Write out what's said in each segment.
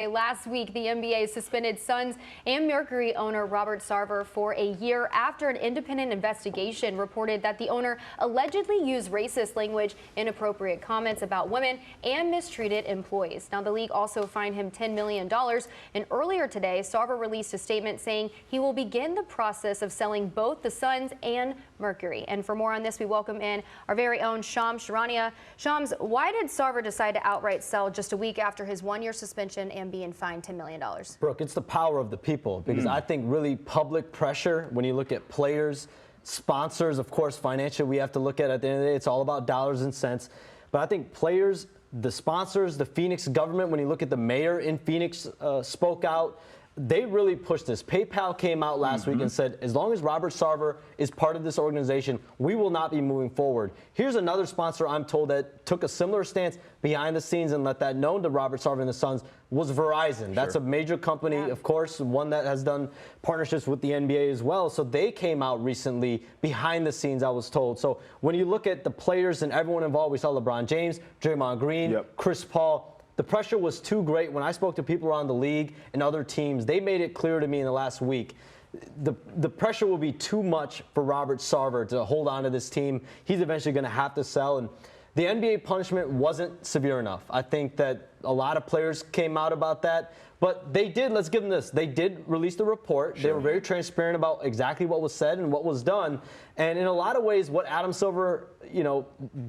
Last week, the NBA suspended Suns and Mercury owner Robert Sarver for a year after an independent investigation reported that the owner allegedly used racist language, inappropriate comments about women, and mistreated employees. Now, the league also fined him $10 million. And earlier today, Sarver released a statement saying he will begin the process of selling both the Suns and Mercury. And for more on this, we welcome in our very own Shams Charania. Shams, why did Sarver decide to outright sell just a week after his one-year suspension and being fined $10 million? Brooke, it's the power of the people, because I think really public pressure, when you look at players, sponsors, of course, financial, we have to look at the end of the day, it's all about dollars and cents. But I think players, the sponsors, the Phoenix government, when you look at the mayor in Phoenix spoke out, they really pushed this. PayPal came out last week and said, as long as Robert Sarver is part of this organization, we will not be moving forward. Here's another sponsor I'm told that took a similar stance behind the scenes and let that known to Robert Sarver and the Suns was Verizon. That's a major company, of course, one that has done partnerships with the NBA as well. So they came out recently behind the scenes, I was told. So when you look at the players and everyone involved, we saw LeBron James, Draymond Green, Chris Paul. The pressure was too great. When I spoke to people around the league and other teams, they made it clear to me in the last week, the pressure will be too much for Robert Sarver to hold on to this team. He's eventually going to have to sell. And the NBA punishment wasn't severe enough. I think that a lot of players came out about that. But they did, let's give them this, they did release the report. They were very transparent about exactly what was said and what was done. And in a lot of ways, what Adam Silver,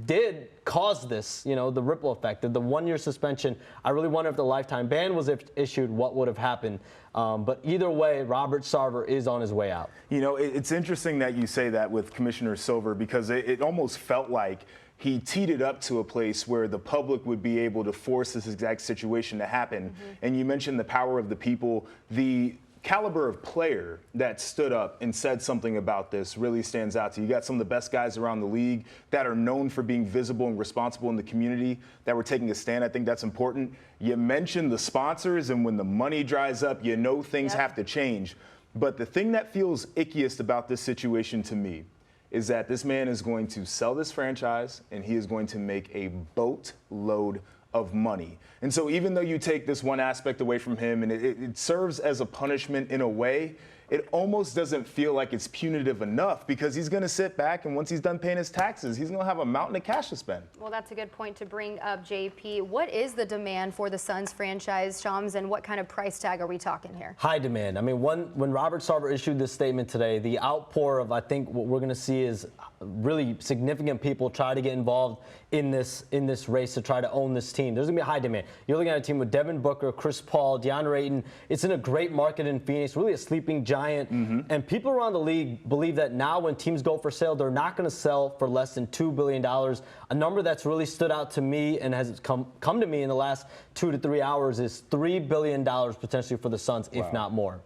did cause this, the ripple effect, the one-year suspension. I really wonder if the lifetime ban was issued, what would have happened. But either way, Robert Sarver is on his way out. It's interesting that you say that with Commissioner Silver, because it almost felt like he teed it up to a place where the public would be able to force this exact situation to happen. And you mentioned the power of the people. The caliber of player that stood up and said something about this really stands out to you. You got some of the best guys around the league that are known for being visible and responsible in the community that were taking a stand. I think that's important. You mentioned the sponsors, and when the money dries up, things have to change. But the thing that feels ickiest about this situation to me is that this man is going to sell this franchise and he is going to make a boatload of money. And so even though you take this one aspect away from him and it serves as a punishment in a way, it almost doesn't feel like it's punitive enough, because he's going to sit back and once he's done paying his taxes, he's going to have a mountain of cash to spend. Well, that's a good point to bring up, JP. What is the demand for the Suns franchise, Shams, and what kind of price tag are we talking here? High demand. I mean, when Robert Sarver issued this statement today, the outpour of, I think what we're going to see is really significant people try to get involved in this race to try to own this team. There's going to be a high demand. You're looking at a team with Devin Booker, Chris Paul, DeAndre Ayton. It's in a great market in Phoenix, really a sleeping giant. And people around the league believe that now when teams go for sale, they're not going to sell for less than $2 billion. A number that's really stood out to me and has come to me in the last 2 to 3 hours is $3 billion potentially for the Suns, if not more.